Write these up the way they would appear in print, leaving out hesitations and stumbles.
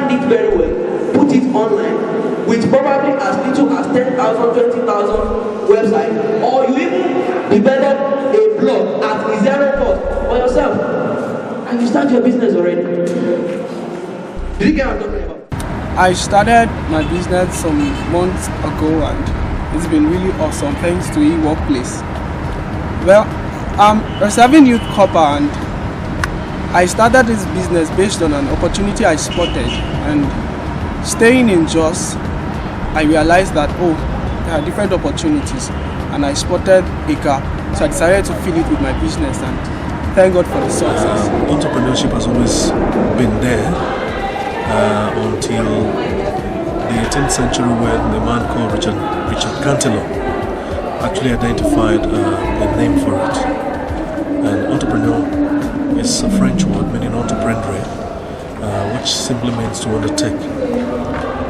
brand it very well, put it online with probably as little as 10,000, 20,000 website, or you even develop a blog at zero cost for yourself, and you start your business already. Did you get what I'm talking about? I started my business some months ago and it's been really awesome thanks to Eworkplace. Well, I'm a serving youth copper and I started this business based on an opportunity I spotted, and staying in Jos, I realized that there are different opportunities and I spotted a gap, so I decided to fill it with my business and thank God for the success. Entrepreneurship has always been there until the 18th century, when the man called Richard Cantillon actually identified a name for it. And entrepreneur is a French word meaning entreprendre, which simply means to undertake.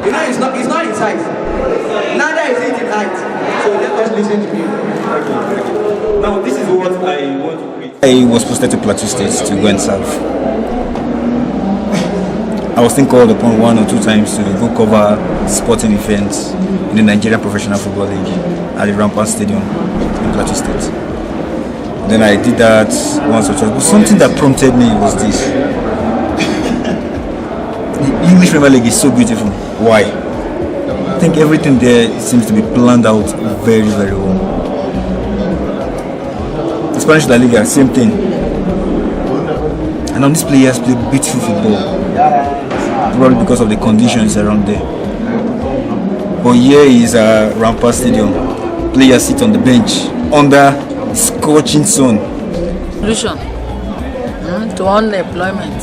You know, it's not in sight. Neither is it in height. So let us listen to you. Now, this is what I want to read. I was posted to Plateau State to go and serve. I was then called upon 1 or 2 times to go cover sporting events in the Nigerian Professional Football League at the Rampart Stadium in Plateau State. Then I did that once or twice. But something that prompted me was this. The English Premier League is so beautiful. Why? I think everything there seems to be planned out very, very well. The Spanish La Liga, same thing. And now these players play beautiful football. Probably because of the conditions around there. But here is a Rampart Stadium. Players sit on the bench under scorching sun. Solution to unemployment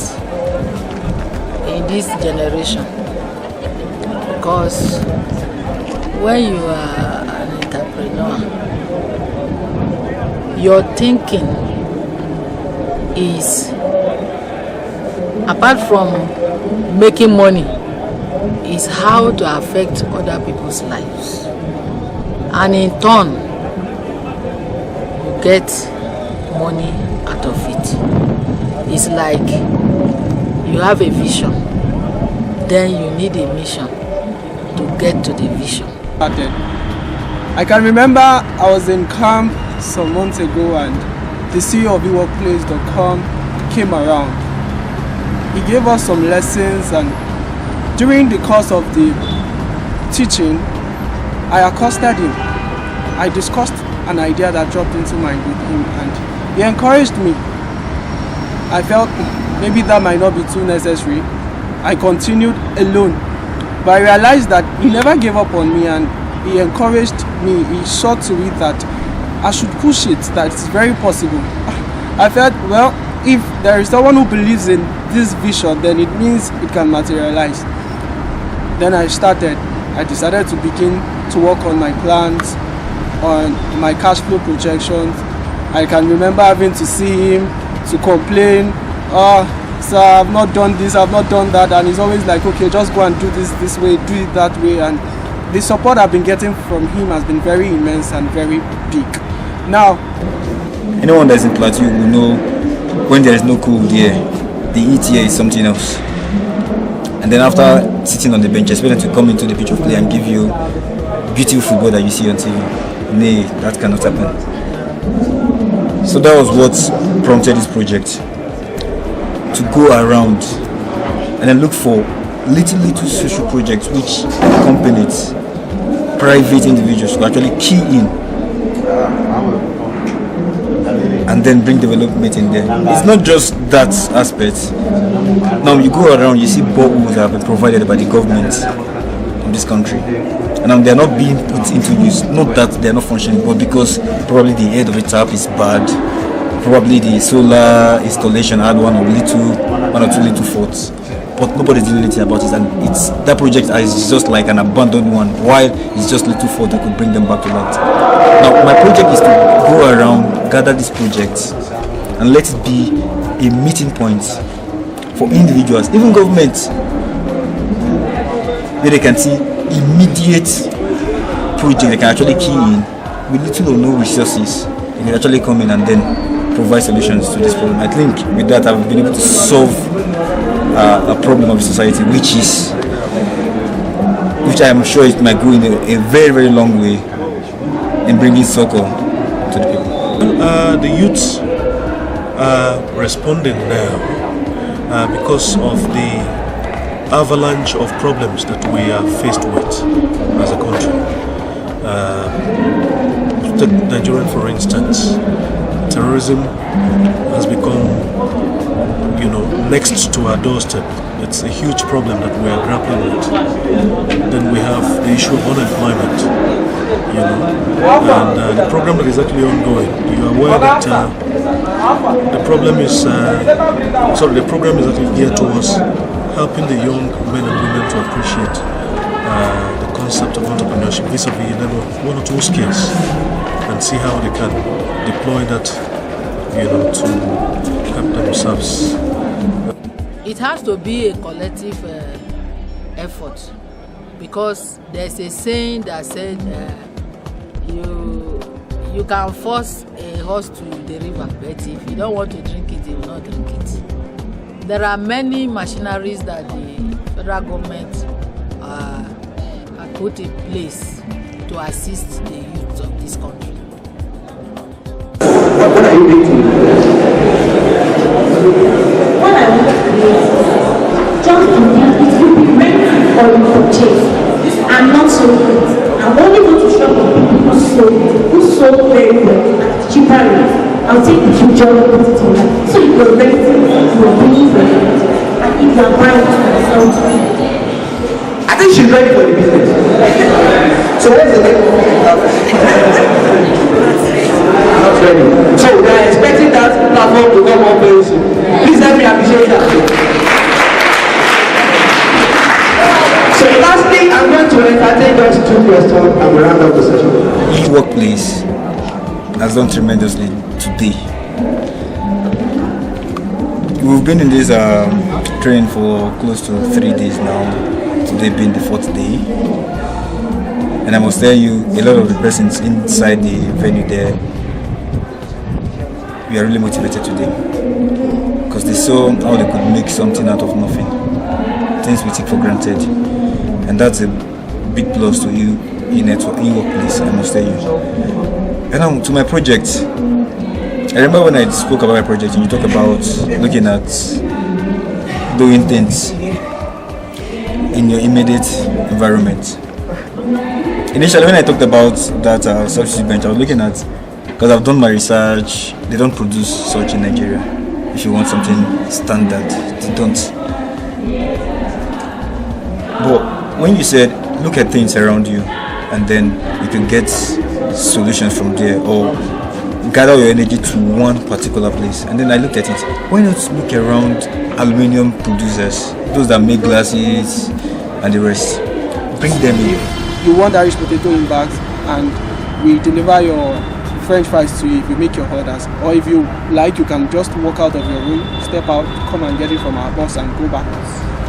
in this generation, because when you are an entrepreneur, your thinking is, apart from making money, is how to affect other people's lives, and in turn you get money out of it. It's like you have a vision, then you need a mission to get to the vision. I can remember I was in camp some months ago and the CEO of Eworkplace.com came around. He gave us some lessons, and during the course of the teaching, I accosted him. I discussed an idea that dropped into mind with him and he encouraged me. I felt maybe that might not be too necessary. I continued alone, but I realized that he never gave up on me and he encouraged me. He saw to it that I should push it, that it's very possible. I felt, well, if there is someone who believes in this vision, then it means it can materialize. Then I decided to begin to work on my plans, on my cash flow projections. I can remember having to see him to complain, sir, I've not done this, I've not done that, and he's always like, okay, just go and do this way, do it that way. And the support I've been getting from him has been very immense and very big. Now, anyone that's in Plateau will know when there is no cold here, the heat here is something else. And then after sitting on the bench, expect them to come into the pitch of play and give you beautiful football that you see on TV. Nay, that cannot happen. So that was what prompted this project, to go around and then look for little social projects which companies, private individuals will actually key in and then bring development in there. It's not just that aspect. Now you go around, you see boreholes that have been provided by the government of this country, and they're not being put into use. Not that they're not functioning, but because probably the head of the tap is bad, probably the solar installation had one or two little faults, but nobody's doing anything about it. And it's that project is just like an abandoned one, while it's just little fault that could bring them back to light. Now my project is to go around, gather these projects, and let it be a meeting point for individuals, even government, where they can see immediate project they can actually key in with little or no resources. They can actually come in and then provide solutions to this problem. I think with that I've been able to solve a problem of society, which I am sure it might go in a very, very long way in bringing succor to the people. The youths are responding now because of the avalanche of problems that we are faced with as a country. Take Nigeria, for instance. Terrorism has become, next to our doorstep. It's a huge problem that we are grappling with. Then we have the issue of unemployment, and the program that is actually ongoing. You are aware that the program is actually geared towards helping the young men and women to appreciate the concept of entrepreneurship vis-a-vis one or two skills, and see how they can deploy that, to help themselves. It has to be a collective effort, because there's a saying that said you can force a horse to the river, but if you don't want to drink it, you will not drink it. There are many machineries that the federal government put in place to assist the youth of this country. What are you doing? What I want to do is just to be, it will be ready or you purchase. I'm not so good. I'm only going to shop on people who sold very well at cheaper rates. I'll take the future and put it online. So if you're ready, you are paying for it. And if you are buying it, sell it. I think she's ready for the business. So what's the name of it? Not ready. So we are expecting that platform to come up very soon. Please help me appreciate that. So lastly, I'm going to entertain just 2 questions and we'll round up the session. Eworkplace has done tremendously today. We've been in this training for close to 3 days now. Today being the 4th day, and I must tell you, a lot of the persons inside the venue there, we are really motivated today because they saw how they could make something out of nothing, things we take for granted, and that's a big plus to you in Eworkplace, I must tell you. And now to my project, I remember when I spoke about my project and you talked about looking at doing things in your immediate environment. Initially, when I talked about that substitute bench, I was looking at, because I've done my research, they don't produce such in Nigeria. If you want something standard, they don't. But when you said, look at things around you, and then you can get solutions from there, or gather your energy to one particular place. And then I looked at it, why not look around aluminium producers, those that make glasses and the rest, bring them in. You want Irish potato in bags, and we deliver your French fries to you if you make your orders. Or if you like, you can just walk out of your room, step out, come and get it from our boss and go back.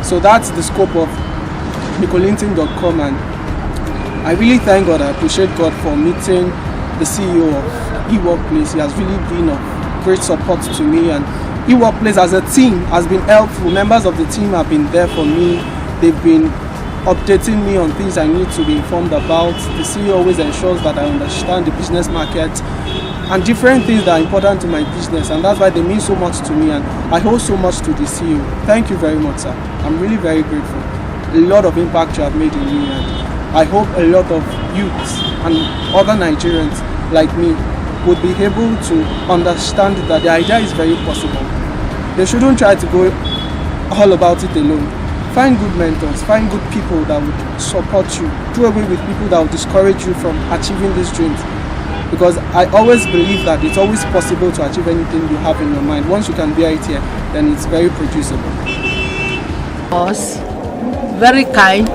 So that's the scope of nicolinton.com, and I really thank God, I appreciate God for meeting the CEO of Eworkplace. He has really been of great support to me, and Eworkplace as a team has been helpful. Members of the team have been there for me. They've been updating me on things I need to be informed about. The CEO always ensures that I understand the business market and different things that are important to my business, and that's why they mean so much to me, and I owe so much to the CEO. Thank you very much, sir. I'm really very grateful. A lot of impact you have made in me, and I hope a lot of youths and other Nigerians like me would be able to understand that the idea is very possible. They shouldn't try to go all about it alone. Find good mentors, find good people that would support you. Do away with people that will discourage you from achieving these dreams. Because I always believe that it's always possible to achieve anything you have in your mind. Once you can bear it here, then it's very producible. Us, very kind.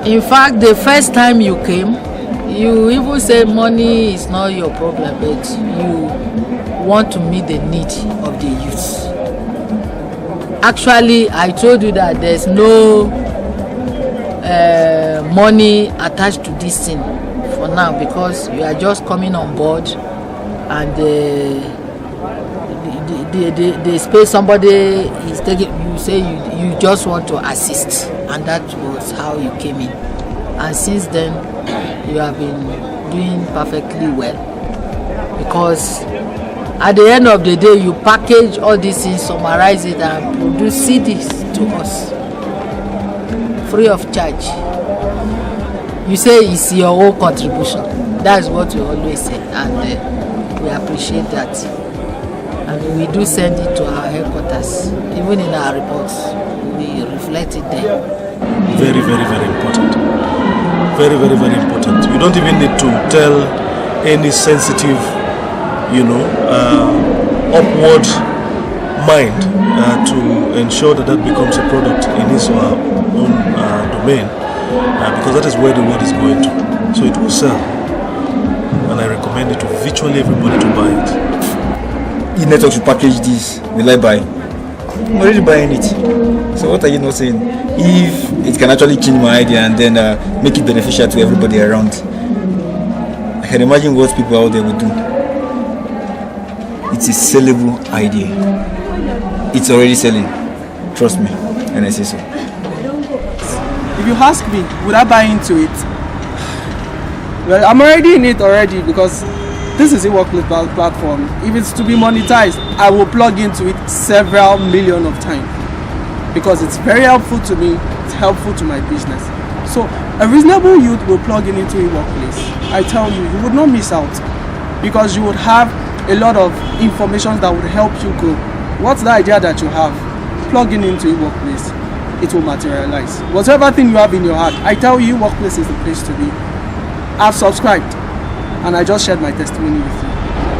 In fact, the first time you came, you even said money is not your problem, but you want to meet the need of the youth. Actually, I told you that there's no money attached to this thing for now, because you are just coming on board, and the space somebody is taking, you say you just want to assist, and that was how you came in. And since then, you have been doing perfectly well, because at the end of the day, you package all these things, summarize it, and produce CDs to us free of charge. You say it's your own contribution. That's what we always say, and we appreciate that. And we do send it to our headquarters. Even in our reports, we reflect it there. Very, very, very important. Very, very, very important. You don't even need to tell any sensitive, upward mind to ensure that becomes a product in his or her own domain, because that is where the world is going to. So it will sell. And I recommend it to virtually everybody to buy it. The network should package this. Will I buy? I'm already buying it. So what are you not saying? If it can actually change my idea and then make it beneficial to everybody around, I can imagine what people out there would do. It's a sellable idea. It's already selling. Trust me, and I say so. If you ask me, would I buy into it? Well, I'm already in it already, because this is a Eworkplace platform. If it's to be monetized, I will plug into it several million of times, because it's very helpful to me, it's helpful to my business. So a reasonable youth will plug into Eworkplace. I tell you, you would not miss out, because you would have a lot of information that would help you grow. What's the idea that you have? Plug into Eworkplace, it will materialize. Whatever thing you have in your heart, I tell you, Eworkplace is the place to be. I've subscribed, and I just shared my testimony with you.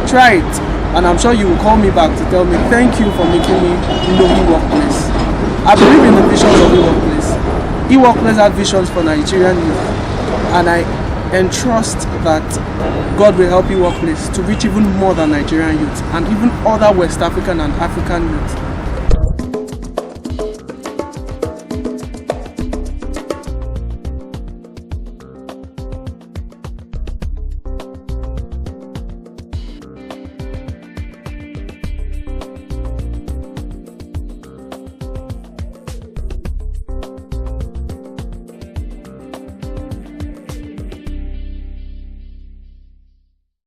Try it, and I'm sure you will call me back to tell me thank you for making me know Eworkplace. I believe in the visions of Eworkplace. Eworkplace has visions for Nigerian youth, and I entrust that God will help Eworkplace to reach even more than Nigerian youth and even other West African and African youth.